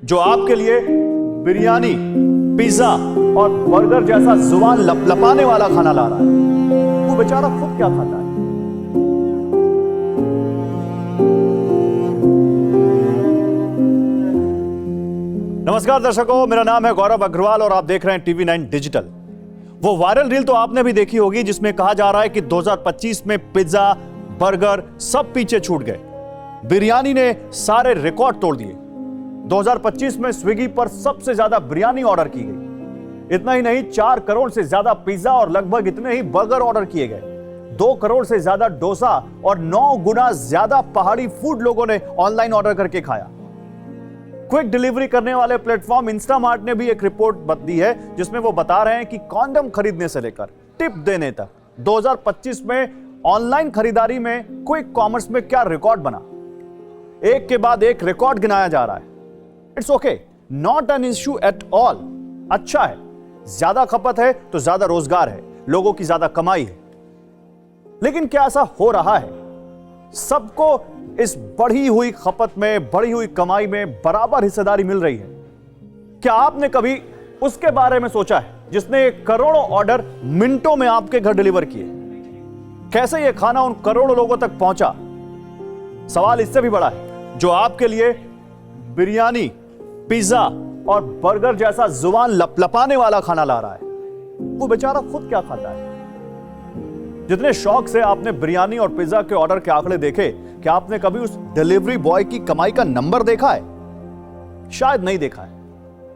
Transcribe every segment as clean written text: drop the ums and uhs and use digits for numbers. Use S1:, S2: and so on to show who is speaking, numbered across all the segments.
S1: जो आपके लिए बिरयानी, पिज्जा और बर्गर जैसा जुबान लपलपाने वाला खाना ला रहा है, वो बेचारा खुद क्या खाता है? नमस्कार दर्शकों, मेरा नाम है गौरव अग्रवाल और आप देख रहे हैं TV9 डिजिटल। वो वायरल रील तो आपने भी देखी होगी जिसमें कहा जा रहा है कि 2025 में पिज्जा, बर्गर सब पीछे छूट गए। बिरयानी ने सारे रिकॉर्ड तोड़ दिए। 2025 में स्विगी पर सबसे ज्यादा बिरयानी ऑर्डर की गई। इतना ही नहीं, 4 करोड़ से ज्यादा पिज्जा और लगभग इतने ही बर्गर ऑर्डर किए गए। 2 करोड़ से ज्यादा डोसा और 9 गुना ज्यादा पहाड़ी फूड लोगों ने ऑनलाइन ऑर्डर करके खाया। क्विक डिलीवरी करने वाले प्लेटफॉर्म इंस्टामार्ट ने भी एक रिपोर्ट दी है जिसमें वो बता रहे हैं कि कॉन्डम खरीदने से लेकर टिप देने तक 2025 में ऑनलाइन खरीदारी में क्विक कॉमर्स में क्या रिकॉर्ड बना। एक के बाद एक रिकॉर्ड गिनाया जा रहा है। It's okay, not an issue at all. अच्छा है, ज्यादा खपत है तो ज्यादा रोजगार है, लोगों की ज्यादा कमाई है। लेकिन क्या ऐसा हो रहा है? सबको इस बढ़ी हुई खपत में, बढ़ी हुई कमाई में बराबर हिस्सेदारी मिल रही है? क्या आपने कभी उसके बारे में सोचा है जिसने करोड़ों ऑर्डर मिनटों में आपके घर डिलीवर किए? कैसे यह खाना उन करोड़ों लोगों तक पहुंचा? सवाल इससे भी बड़ा है, जो आपके लिए बिरयानी, पिज्जा और बर्गर जैसा जुबान लपलपाने वाला खाना ला रहा है, वो बेचारा खुद क्या खाता है? जितने शौक से आपने बिरयानी और पिज्जा के ऑर्डर के आंकड़े देखे, क्या आपने कभी उस डिलीवरी बॉय की कमाई का नंबर देखा है? शायद नहीं देखा है।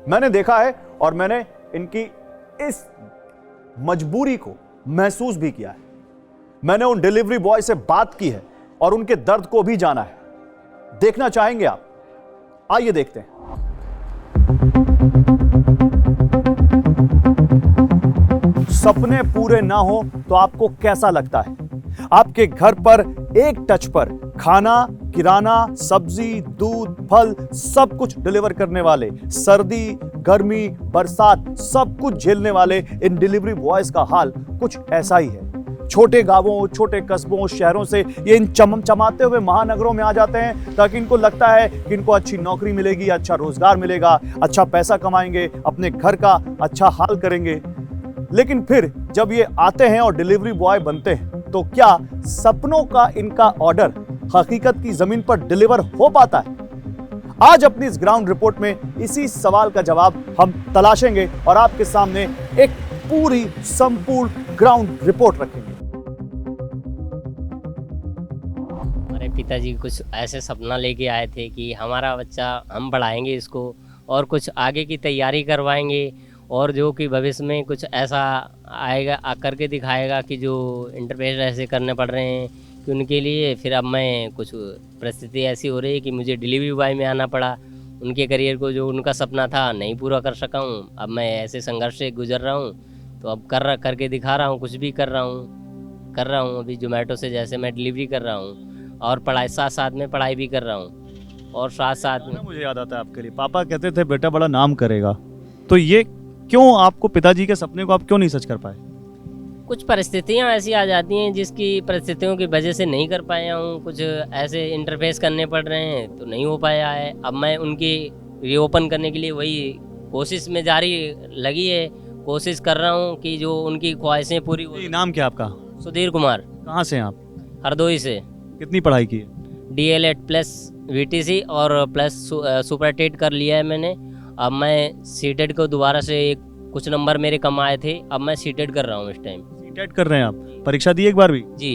S1: मैंने देखा है और मैंने इनकी इस मजबूरी को महसूस भी किया है। मैंने उन डिलीवरी बॉय से बात की है और उनके दर्द को भी जाना है। देखना चाहेंगे आप? आइए देखते हैं। सपने पूरे ना हो तो आपको कैसा लगता है? आपके घर पर एक टच पर खाना, किराना, सब्जी, दूध, फल सब कुछ डिलीवर करने वाले, सर्दी, गर्मी, बरसात सब कुछ झेलने वाले इन डिलीवरी बॉयज का हाल कुछ ऐसा ही है। छोटे गांवों, छोटे कस्बों, शहरों से ये इन चमचमाते हुए महानगरों में आ जाते हैं ताकि इनको लगता है कि इनको अच्छी नौकरी मिलेगी, अच्छा रोजगार मिलेगा, अच्छा पैसा कमाएंगे, अपने घर का अच्छा हाल करेंगे। लेकिन फिर जब ये आते हैं और डिलीवरी बॉय बनते हैं तो क्या सपनों का इनका ऑर्डर हकीकत की जमीन पर डिलीवर हो पाता है? आज अपनी इस ग्राउंड रिपोर्ट में इसी सवाल का जवाब हम तलाशेंगे और आपके सामने एक पूरी संपूर्ण ग्राउंड रिपोर्ट रखेंगे।
S2: हमारे पिताजी कुछ ऐसे सपना लेके आए थे कि हमारा बच्चा, हम पढ़ाएंगे इसको और कुछ आगे की तैयारी करवाएंगे और जो कि भविष्य में कुछ ऐसा आएगा, करके दिखाएगा कि जो इंटरव्यू ऐसे करने पड़ रहे हैं कि उनके लिए। फिर अब मैं कुछ परिस्थिति ऐसी हो रही है कि मुझे डिलीवरी बॉय में आना पड़ा। उनके करियर को, जो उनका सपना था, नहीं पूरा कर सका हूँ। अब मैं ऐसे संघर्ष से गुजर रहा हूँ, तो अब करके दिखा रहा हूँ, कुछ भी कर रहा हूँ। अभी जोमेटो से जैसे मैं डिलीवरी कर रहा हूँ और पढ़ाई, साथ में पढ़ाई भी कर रहा हूँ और साथ में।
S1: मुझे याद आता है आपके लिए पापा कहते थे बेटा बड़ा नाम करेगा, तो ये क्यों आपको पिताजी के सपने को आप क्यों नहीं सच कर पाए?
S2: कुछ परिस्थितियां ऐसी आ जाती हैं जिसकी परिस्थितियों की वजह से नहीं कर पाया हूँ। कुछ ऐसे इंटरफेस करने पड़ रहे हैं तो नहीं हो पाया है। अब मैं उनकी रीओपन करने के लिए वही कोशिश में जारी लगी है। कोशिश कर रहा हूँ कि जो उनकी ख्वाहिशें पूरी हो।
S1: नाम क्या आपका?
S2: सुधीर कुमार।
S1: कहाँ से हैं आप?
S2: हरदोई से।
S1: कितनी पढ़ाई की है?
S2: DL.ED प्लस VTC और प्लस सुपर टेट कर लिया है मैंने। अब मैं सीटेड को दोबारा से कुछ नंबर मेरे कम आए थे, अब मैं सीटेड कर रहा हूँ इस टाइम।
S1: सीटेड कर रहे हैं आप? परीक्षा दी एक बार भी?
S2: जी,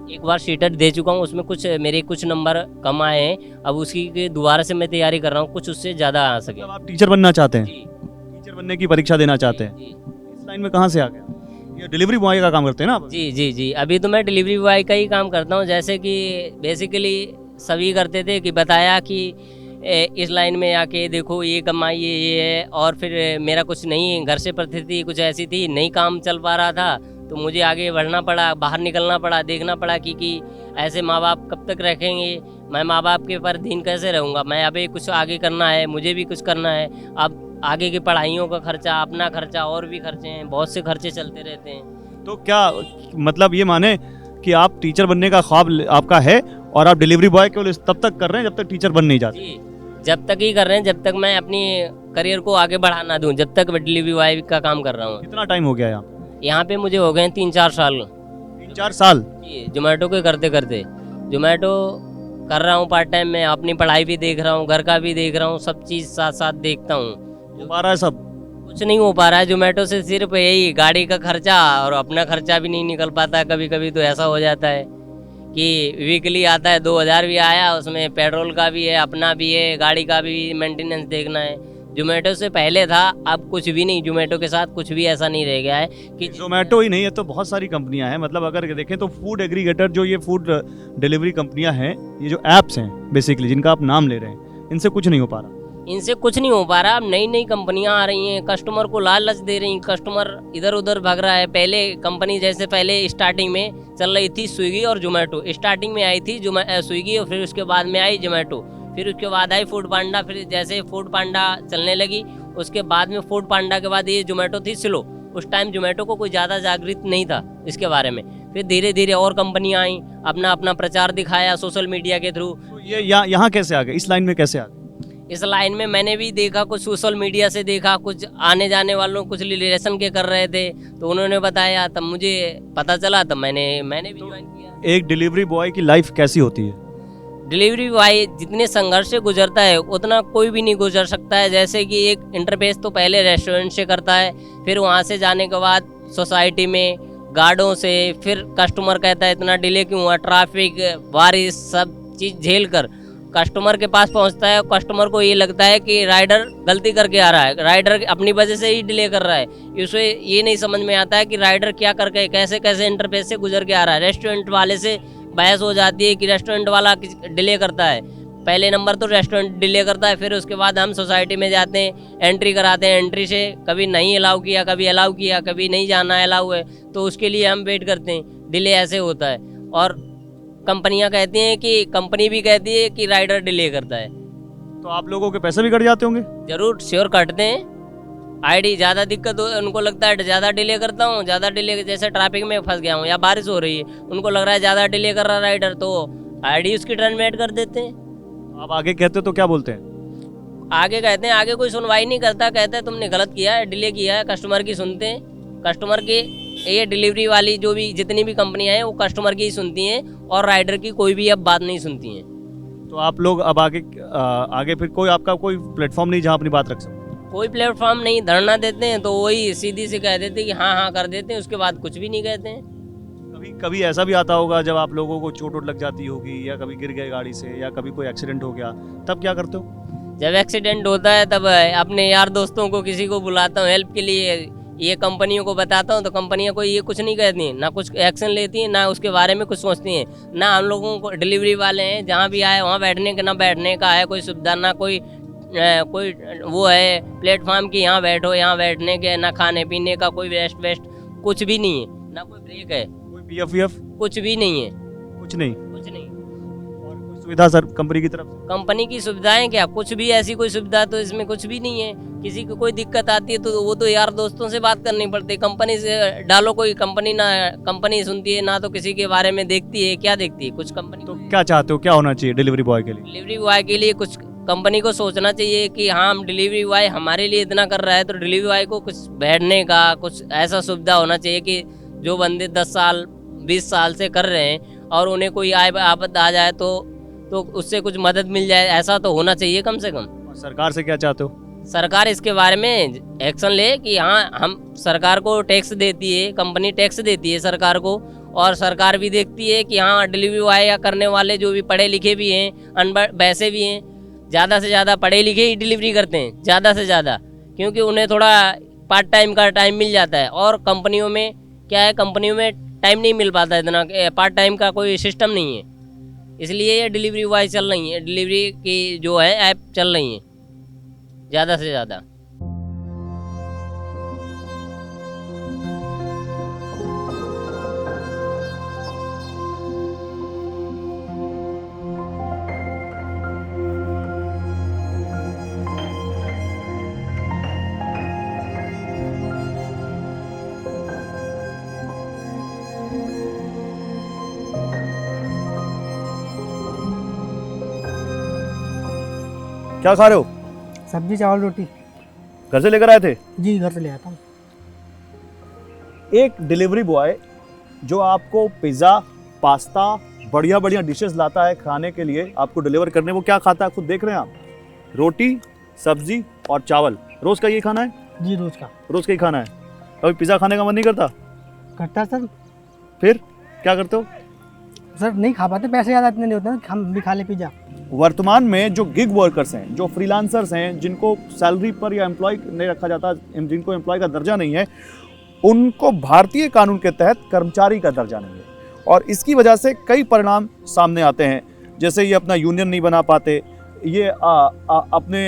S2: एक बार सीटेड दे चुका हूँ, उसमें कुछ नंबर कम आए हैं। अब उसकी दोबारा से मैं तैयारी कर रहा हूँ, कुछ उससे ज़्यादा आ सके।
S1: आप टीचर बनना चाहते हैं?
S2: जी,
S1: टीचर बनने की परीक्षा देना चाहते हैं? इस लाइन में कहाँ से आ गया? ये डिलीवरी बॉय का काम करते हैं ना आप?
S2: जी, अभी तो मैं डिलीवरी बॉय का ही काम करता हूँ। जैसे कि बेसिकली सभी करते थे कि बताया कि इस लाइन में आके देखो, ये कमाई ये है। और फिर मेरा कुछ नहीं, घर से परिस्थिति कुछ ऐसी थी, नहीं काम चल पा रहा था, तो मुझे आगे बढ़ना पड़ा, बाहर निकलना पड़ा, देखना पड़ा कि ऐसे माँ बाप कब तक रखेंगे, मैं माँ बाप के पर धीन कैसे रहूँगा। मैं अभी कुछ आगे करना है, मुझे भी कुछ करना है। अब आगे की पढ़ाइयों का खर्चा, अपना खर्चा, और भी खर्चे हैं, बहुत से खर्चे चलते रहते हैं।
S1: तो क्या मतलब ये माने कि आप टीचर बनने का ख्वाब आपका है और आप डिलीवरी बॉय केवल तब तक कर रहे हैं जब तक टीचर बन नहीं जाते?
S2: जब तक ही कर रहे हैं, जब तक मैं अपनी करियर को आगे बढ़ाना दूं, जब तक मैं डिलीवरी बॉय का काम कर रहा हूँ।
S1: कितना टाइम हो गया यहाँ?
S2: यहाँ पे मुझे हो गए हैं 3-4 साल
S1: 3-4 साल?
S2: जोमेटो के करते करते। जोमेटो कर रहा हूँ पार्ट टाइम में, अपनी पढ़ाई भी देख रहा हूँ, घर का भी देख रहा हूँ, सब चीज़ साथ साथ देखता हूँ।
S1: हो पा रहा है सब?
S2: कुछ नहीं हो पा रहा है जोमेटो से, सिर्फ यही गाड़ी का खर्चा और अपना खर्चा भी नहीं निकल पाता है। कभी कभी तो ऐसा हो जाता है कि वीकली आता है 2000 भी आया, उसमें पेट्रोल का भी है, अपना भी है, गाड़ी का भी मेंटेनेंस देखना है। जोमेटो से पहले था, अब कुछ भी नहीं, जोमेटो के साथ कुछ भी ऐसा नहीं रह गया है कि
S1: जोमेटो ही नहीं है तो बहुत सारी कंपनियां हैं। मतलब अगर देखें तो फूड एग्रीगेटर, जो ये फूड डिलीवरी कंपनियां हैं, ये जो ऐप्स हैं बेसिकली जिनका आप नाम ले रहे हैं, इनसे कुछ नहीं हो पा रहा।
S2: इनसे कुछ नहीं हो पा रहा। अब नई नई कंपनियां आ रही हैं, कस्टमर को लालच दे रही हैं, कस्टमर इधर उधर भाग रहा है। पहले कंपनी जैसे पहले स्टार्टिंग में चल रही थी स्विगी और जोमेटो, स्टार्टिंग में आई थी स्विगी और फिर उसके बाद में आई जोमेटो, फिर उसके बाद आई फूड पांडा। फिर जैसे फूड पांडा चलने लगी, उसके बाद में फूड पांडा के बाद ये जोमेटो थी स्लो। उस टाइम जोमेटो को कोई ज़्यादा जागृत नहीं था इसके बारे में। फिर धीरे धीरे और कंपनियां आई, अपना अपना प्रचार दिखाया सोशल मीडिया के थ्रू।
S1: तो ये यहाँ कैसे आ गए, इस लाइन में कैसे आ गए?
S2: इस लाइन में मैंने भी देखा, कुछ सोशल मीडिया से देखा, कुछ आने जाने वालों, कुछ रिलेशन के कर रहे थे तो उन्होंने बताया, तब मुझे पता चला, तब मैंने भी ज्वाइन किया।
S1: एक डिलीवरी बॉय की लाइफ कैसी होती है?
S2: डिलीवरी बॉय जितने संघर्ष से गुजरता है उतना कोई भी नहीं गुजर सकता है। जैसे कि एक इंटरफेस तो पहले रेस्टोरेंट से करता है, फिर वहाँ से जाने के बाद सोसाइटी में गार्डों से, फिर कस्टमर कहता है इतना डिले क्यों हुआ, ट्रैफिक, बारिश, सब चीज़ झेल कर कस्टमर के पास पहुंचता है। कस्टमर को ये लगता है कि राइडर गलती करके आ रहा है, राइडर अपनी वजह से ही डिले कर रहा है। उसे ये नहीं समझ में आता है कि राइडर क्या करके कैसे कैसे इंटरफेस से गुजर के आ रहा है। रेस्टोरेंट वाले से बहस हो जाती है कि रेस्टोरेंट वाला डिले करता है। पहले नंबर तो रेस्टोरेंट डिले करता है, फिर उसके बाद हम सोसाइटी में जाते हैं, एंट्री कराते हैं, एंट्री से कभी नहीं अलाउ किया, कभी अलाउ किया, कभी नहीं जाना अलाउ है, तो उसके लिए हम वेट करते हैं। डिले ऐसे होता है। और कंपनियां कहती हैं कि, कंपनी भी कहती है कि राइडर डिले करता है।
S1: तो आप लोगों के पैसे भी कट जाते होंगे?
S2: जरूर, श्योर कटते हैं। आईडी ज़्यादा दिक्कत हो, उनको लगता है ज़्यादा डिले करता हूँ, ज़्यादा डिले, जैसे ट्रैफिक में फंस गया हूँ या बारिश हो रही है, उनको लग रहा है ज़्यादा डिले कर रहा है राइडर, तो आईडी उसकी टर्मिनेट कर देते हैं।
S1: आप आगे कहते तो क्या बोलते हैं?
S2: आगे कहते हैं, आगे कोई सुनवाई नहीं करता, कहते हैं तुमने गलत किया है, डिले किया है। कस्टमर की सुनते हैं, कस्टमर के, ये डिलीवरी वाली जो भी जितनी भी कंपनियां हैं वो कस्टमर की ही सुनती हैं और राइडर की कोई भी अब बात नहीं सुनती हैं।
S1: तो आप लोग अब आगे फिर कोई आपका कोई प्लेटफॉर्म नहीं जहां अपनी बात रख सको?
S2: कोई प्लेटफॉर्म नहीं, धरना देते हैं तो वही सीधी से कह देते हैं कि हाँ हाँ कर देते हैं, उसके बाद कुछ भी नहीं कहते हैं।
S1: कभी कभी ऐसा भी आता होगा जब आप लोगों को चोट वोट लग जाती होगी, या कभी गिर गए गाड़ी से, या कभी कोई एक्सीडेंट हो गया, तब क्या करते हो?
S2: जब एक्सीडेंट होता है तब अपने यार दोस्तों को किसी को बुलाता हूँ हेल्प के लिए, ये कंपनियों को बताता हूँ, तो कंपनियाँ कोई ये कुछ नहीं कहती हैं, ना कुछ एक्शन लेती हैं, ना उसके बारे में कुछ सोचती हैं। ना हम लोगों को डिलीवरी वाले हैं, जहाँ भी आए वहाँ बैठने का, ना बैठने का है कोई सुविधा, ना कोई वो है प्लेटफॉर्म की यहाँ बैठो, यहाँ बैठने के, ना खाने पीने का कोई वेस्ट कुछ भी नहीं है, ना कोई ब्रेक है,
S1: कोई पीएफ
S2: कुछ भी नहीं है,
S1: कुछ नहीं?
S2: कुछ नहीं।
S1: और कोई सुविधा सर कंपनी की तरफ से?
S2: कंपनी की सुविधाएं क्या, कुछ भी ऐसी कोई सुविधा तो इसमें कुछ भी नहीं है। किसी को कोई दिक्कत आती है तो वो तो यार दोस्तों से बात करनी पड़ती है, कंपनी से डालो कोई, कंपनी ना कंपनी सुनती है, ना तो किसी के बारे में देखती है। क्या देखती है कुछ कंपनी?
S1: तो क्या चाहते हो, क्या होना चाहिए डिलीवरी बॉय के लिए?
S2: डिलीवरी बॉय के लिए कुछ कंपनी को सोचना चाहिए कि हाँ, हम डिलीवरी बॉय हमारे लिए इतना कर रहा है, तो डिलीवरी बॉय को कुछ बैठने का कुछ ऐसा सुविधा होना चाहिए कि जो बंदे 10 साल 20 साल से कर रहे हैं और उन्हें कोई आफत आ जाए तो उससे कुछ मदद मिल जाए, ऐसा तो होना चाहिए कम से कम।
S1: और सरकार से क्या चाहते हो?
S2: सरकार इसके बारे में एक्शन ले कि हाँ, हम सरकार को टैक्स देती है, कंपनी टैक्स देती है सरकार को, और सरकार भी देखती है कि हाँ डिलीवरी बॉय या करने वाले जो भी पढ़े लिखे भी हैं, अनपढ़ वैसे भी हैं, ज़्यादा से ज़्यादा पढ़े लिखे ही डिलीवरी करते हैं, ज़्यादा से ज़्यादा, क्योंकि उन्हें थोड़ा पार्ट टाइम का टाइम मिल जाता है। और कंपनियों में क्या है, कंपनियों में टाइम नहीं मिल पाता इतना, पार्ट टाइम का कोई सिस्टम नहीं है, इसलिए ये डिलीवरी बॉय चल रही है, डिलीवरी की जो है ऐप चल रही है ज़्यादा से ज़्यादा।
S1: क्या खा रहे हो?
S3: सब्जी चावल रोटी।
S1: घर से लेकर आए थे?
S3: जी घर से ले आता हूँ।
S1: एक डिलीवरी बॉय जो आपको पिज्ज़ा, पास्ता, बढ़िया बढ़िया डिशेस लाता है खाने के लिए, आपको डिलीवर करने, वो क्या खाता है खुद देख रहे हैं आप? रोटी, सब्जी और चावल। रोज का ये खाना है?
S3: जी रोज का।
S1: रोज का ही खाना है। कभी पिज़्ज़ा खाने का मन नहीं करता?
S3: करता सर।
S1: फिर क्या करते हो?
S3: सर नहीं खा पाते, पैसे ज़्यादा इतने नहीं होते ना, हम भी खा ले पिज्ज़ा।
S1: वर्तमान में जो गिग वर्कर्स हैं, जो फ्रीलांसर्स हैं, जिनको सैलरी पर या एम्प्लॉय नहीं रखा जाता, जिनको एम्प्लॉय का दर्जा नहीं है, उनको भारतीय कानून के तहत कर्मचारी का दर्जा नहीं है और इसकी वजह से कई परिणाम सामने आते हैं। जैसे ये अपना यूनियन नहीं बना पाते, ये अपने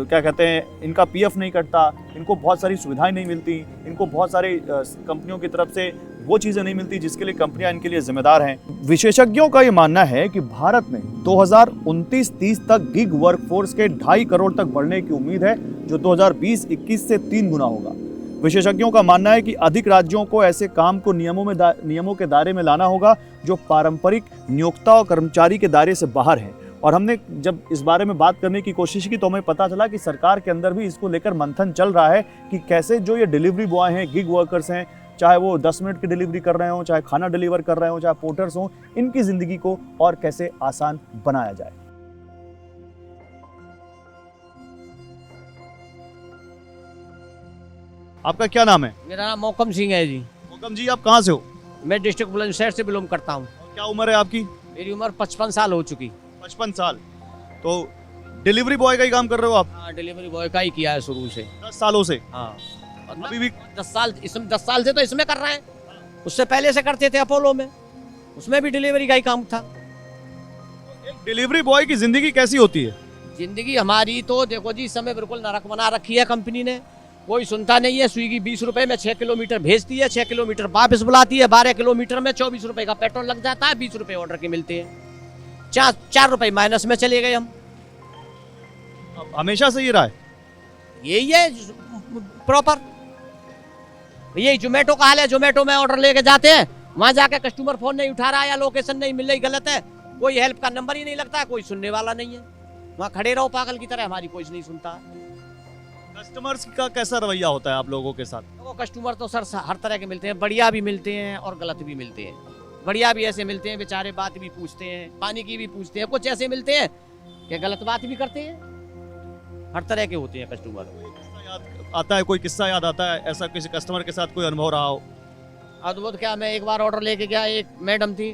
S1: क्या कहते हैं, इनका पीएफ नहीं कटता, इनको बहुत सारी सुविधाएं नहीं मिलती, इनको बहुत सारी कंपनियों की तरफ से वो चीज़ें नहीं मिलती जिसके लिए कंपनियां इनके लिए जिम्मेदार हैं। विशेषज्ञों का ये मानना है कि भारत में 2029-30 तक गिग वर्कफोर्स के 2.5 करोड़ तक बढ़ने की उम्मीद है, जो 2020-21 से 3 गुना होगा। विशेषज्ञों का मानना है कि अधिक राज्यों को ऐसे काम को नियमों के दायरे में लाना होगा जो पारंपरिक नियोक्ता और कर्मचारी के दायरे से बाहर है। और हमने जब इस बारे में बात करने की कोशिश की तो हमें पता चला कि सरकार के अंदर भी इसको लेकर मंथन चल रहा है कि कैसे जो ये डिलीवरी बॉय हैं, गिग वर्कर्स हैं, चाहे वो 10 मिनट की डिलीवरी कर रहे हों, चाहे खाना डिलीवर कर रहे हों, चाहे पोर्टर्स हों, इनकी जिंदगी को और कैसे आसान बनाया जाए। आपका क्या नाम है?
S4: मेरा नाम मोहकम सिंह है जी।
S1: मोहकम जी, आप कहाँ से हो?
S4: मैं डिस्ट्रिक्ट बुलंदशहर से बिलोंग करता हूँ।
S1: क्या उम्र है आपकी?
S4: मेरी उम्र 55 साल हो चुकी।
S1: 55 साल। तो डिलीवरी बॉय का ही काम कर रहे हो आप?
S4: हाँ, डिलीवरी बॉय का ही किया है शुरू से।
S1: 10 सालों से?
S4: हाँ,
S1: अभी भी
S4: 10 साल से तो इसमें कर रहे हैं। उससे पहले से करते थे अपोलो में, उसमें भी डिलीवरी का ही काम था।
S1: एक डिलीवरी बॉय की जिंदगी कैसी होती है?
S4: जिंदगी हमारी तो देखो जी, इस समय बिल्कुल नरक बना रखी है कंपनी ने। कोई सुनता नहीं है। स्विगी 20 रुपए में 6 किलोमीटर भेजती है, 6 किलोमीटर वापस बुलाती है, 12 किलोमीटर में 24 रुपए का पेट्रोल लग जाता है, 20 रुपए ऑर्डर के मिलते हैं। 4 रुपए माइनस में चले गए हम।
S1: हमेशा से ये रहा है?
S4: यही है प्रॉपर, यही जोमेटो का हाल है। जोमेटो में ऑर्डर लेके जाते हैं, वहां जाके कस्टमर फोन नहीं उठा रहा है या लोकेशन नहीं मिल रही, गलत है, कोई हेल्प का नंबर ही नहीं लगता, कोई सुनने वाला नहीं है। वहां खड़े रहो पागल की तरह, हमारी कोई नहीं सुनता।
S1: कस्टमर्स का कैसा रवैया होता है आप लोगों के साथ?
S4: वो कस्टमर तो सर हर तरह के मिलते हैं, बढ़िया भी मिलते हैं और गलत भी मिलते हैं। बढ़िया भी ऐसे मिलते हैं, बेचारे बात भी पूछते हैं, पानी की भी पूछते हैं। कुछ ऐसे मिलते हैं कि गलत बात भी करते हैं। हर तरह के होते हैं कस्टमर।
S1: आता है कोई किस्सा याद आता है ऐसा, किसी कस्टमर के साथ कोई अनुभव रहा हो?
S4: अद्भुत क्या, मैं एक बार ऑर्डर लेके गया, एक मैडम थी,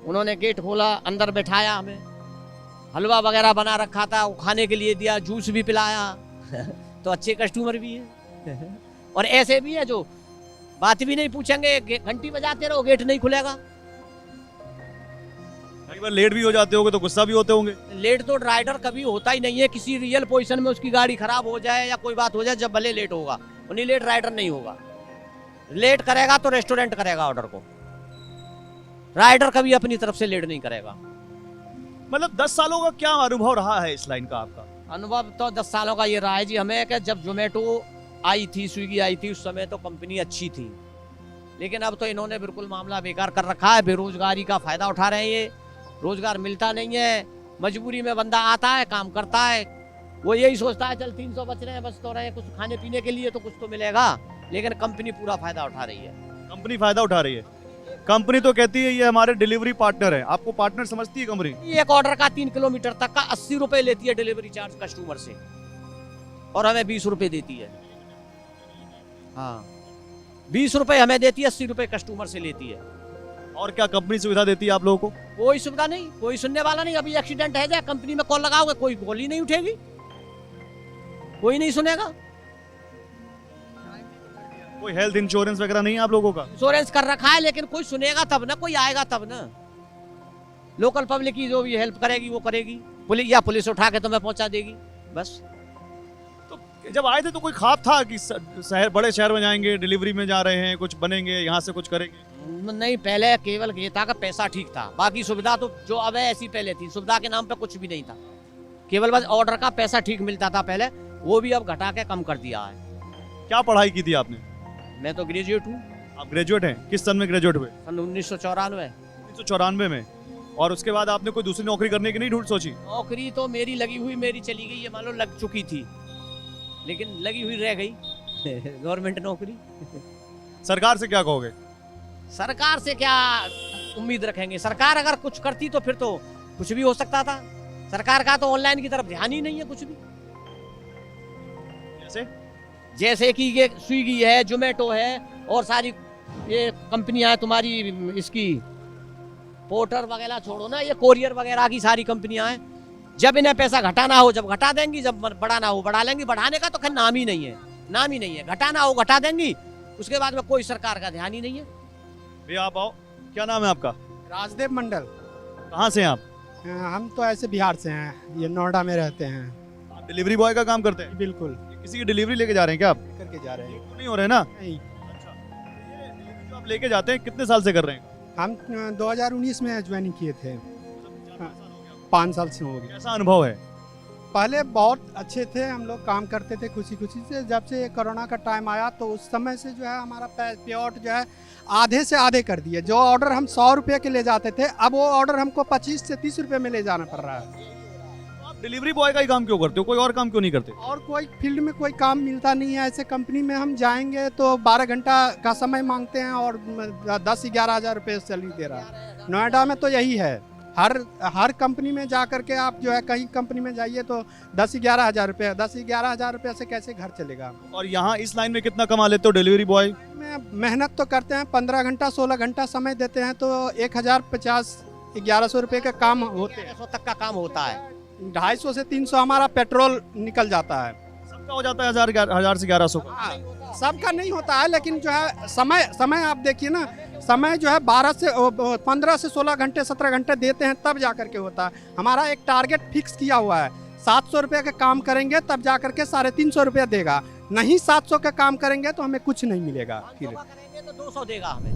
S4: उन्होंने गेट खोला, अंदर बैठाया, हमें हलवा वगैरह बना रखा था, वो खाने के लिए दिया, जूस भी पिलाया। तो अच्छे कस्टमर भी है और ऐसे भी है जो बात भी नहीं पूछेंगे, घंटी बजाते रहो, गेट नहीं खुलेगा।
S1: कई बार लेट भी हो जाते होंगे तो गुस्सा भी होते होंगे?
S4: लेट तो राइडर कभी होता ही नहीं है। किसी रियल पोजीशन में उसकी गाड़ी खराब हो जाए या कोई बात हो जाए, जब भले लेट होगा, उन्हीं लेट राइडर नहीं होगा। लेट करेगा तो रेस्टोरेंट करेगा ऑर्डर को, राइडर कभी अपनी तरफ से लेट नहीं करेगा।
S1: मतलब 10 सालों का क्या अनुभव रहा है इस लाइन का आपका?
S4: अनुभव तो 10 सालों का ये रहा है जी हमें कि जब जोमेटो आई थी, स्विगी आई थी, उस समय तो कंपनी अच्छी थी, लेकिन अब तो इन्होंने बिल्कुल मामला बेकार कर रखा है। बेरोजगारी का फायदा उठा रहे हैं ये, रोजगार मिलता नहीं है, मजबूरी में बंदा आता है, काम करता है, वो यही सोचता है चल 300 बच रहे हैं, बच तो रहे कुछ खाने पीने के लिए तो कुछ तो मिलेगा, लेकिन कंपनी पूरा फायदा उठा रही है।
S1: कंपनी फायदा उठा रही है? कंपनी तो कहती है ये हमारे डिलीवरी पार्टनर है। आपको पार्टनर समझती है कंपनी?
S4: एक ऑर्डर का 3 किलोमीटर तक का 80 रुपए लेती है डिलीवरी चार्ज कस्टमर से, और हमें 20 रुपए देती है। हाँ, 20 रुपए हमें देती है, 80 रुपए कस्टमर से लेती है।
S1: और क्या कंपनी सुविधा देती है आप लोगों को?
S4: कोई सुविधा नहीं, कोई सुनने वाला नहीं। अभी एक्सीडेंट है जाए, कंपनी में कॉल लगाओगे, कोई कॉल ही नहीं उठेगी, कोई नहीं सुनेगा।
S1: कोई हेल्थ इंश्योरेंस वगैरह नहीं है आप लोगों का?
S4: इंश्योरेंस कर रखा है, लेकिन कोई सुनेगा तब ना, कोई आएगा तब ना। लोकल पब्लिक की जो भी हेल्प करेगी वो करेगी, पुलिस उठा के तुम्हें पहुंचा देगी, बस।
S1: तो जब आए थे तो कोई ख्वाब था कि शहर, बड़े शहर में जाएंगे, डिलीवरी में जा रहे हैं, कुछ बनेंगे, यहाँ से कुछ करेंगे?
S4: नहीं, पहले केवल ये था कि पैसा ठीक था, बाकी सुविधा तो जो अब है ऐसी पहले थी। सुविधा के नाम पे कुछ भी नहीं था, केवल बस ऑर्डर का पैसा ठीक मिलता था पहले, वो भी अब घटा के कम कर दिया है।
S1: क्या पढ़ाई की थी आपने?
S4: मैं तो ग्रेजुएट हूँ।
S1: आप ग्रेजुएट हैं? किस सन में ग्रेजुएट हुए?
S4: सन 1994।
S1: 1994 में? और उसके बाद आपने कोई दूसरी नौकरी करने की नहीं ढूंढ सोची?
S4: नौकरी तो मेरी लगी हुई, मेरी चली गई है, मान लो लग चुकी थी, लेकिन लगी हुई रह गई गवर्नमेंट नौकरी।
S1: सरकार से क्या कहोगे?
S4: सरकार से क्या उम्मीद रखेंगे? सरकार अगर कुछ करती तो फिर तो कुछ भी हो सकता था। सरकार का तो ऑनलाइन की तरफ ध्यान ही नहीं है कुछ भी। जैसे कि ये स्विगी है, जोमेटो है और सारी ये कंपनियां हैं तुम्हारी, इसकी पोर्टर वगैरह छोड़ो ना, ये कोरियर वगैरह की सारी कंपनियां हैं। जब इन्हें पैसा घटाना हो जब घटा देंगी, जब बढ़ाना हो बढ़ा लेंगी। बढ़ाने का तो खैर नाम ही नहीं है, नाम ही नहीं है। घटाना हो घटा देंगी, उसके बाद में कोई सरकार का ध्यान ही नहीं है।
S1: भैया आप आओ, क्या नाम है आपका?
S5: राजदेव मंडल।
S1: कहाँ से हैं आप?
S5: हम तो ऐसे बिहार से हैं, ये नोएडा में रहते हैं।
S1: आप डिलीवरी बॉय का काम करते हैं?
S5: बिल्कुल।
S1: किसी की डिलीवरी लेके जा रहे हैं क्या आप?
S5: करके जा रहे हैं।
S1: तो नहीं हो रहे ना?
S5: नहीं,
S1: अच्छा, ये डिलीवरी जो आप लेके जाते हैं कितने साल से कर रहे हैं?
S5: हम 2019 में ज्वाइनिंग किए थे, 5 साल से हो गए।
S1: कैसा अनुभव है?
S5: पहले बहुत अच्छे थे, हम लोग काम करते थे खुशी खुशी से। जब से कोरोना का टाइम आया तो उस समय से जो है हमारा पे आउट जो है आधे से आधे कर दिए। जो ऑर्डर हम 100 रुपये के ले जाते थे, अब वो ऑर्डर हमको 25 से 30 रुपये में ले जाना पड़ रहा है।
S1: आप डिलीवरी बॉय का ही काम क्यों करते हो, कोई और काम क्यों नहीं करते?
S5: और कोई फील्ड में कोई काम मिलता नहीं है। ऐसे कंपनी में हम जाएंगे तो 12 घंटा का समय मांगते हैं और 10-11 हज़ार रुपये सैलरी दे रहा है। नोएडा में तो यही है, हर कंपनी में जा करके आप जो है कहीं कंपनी में जाइए तो 10-11 हज़ार रुपये, 10-11 हज़ार रुपये से कैसे घर चलेगा।
S1: और यहाँ इस लाइन में कितना कमा लेते हो डिलीवरी बॉय?
S5: में मेहनत तो करते हैं, 15 घंटा 16 घंटा समय देते हैं तो 1050-1100 रुपये का काम होते हैं।
S4: 100 तक का काम होता है।
S5: 250 से 300 हमारा पेट्रोल निकल जाता है।
S1: सबका हो जाता है 1000 से 1100 का?
S5: हाँ, सबका नहीं होता है, लेकिन जो है समय आप देखिए ना, समय जो है 15 से 16 घंटे 17 घंटे देते हैं तब जा करके होता है। हमारा एक टारगेट फिक्स किया हुआ है, 700 रुपये का काम करेंगे तब जा करके 350 रुपये देगा। नहीं 700 का काम करेंगे तो हमें कुछ नहीं मिलेगा। फिर
S4: करेंगे तो 200 देगा हमें।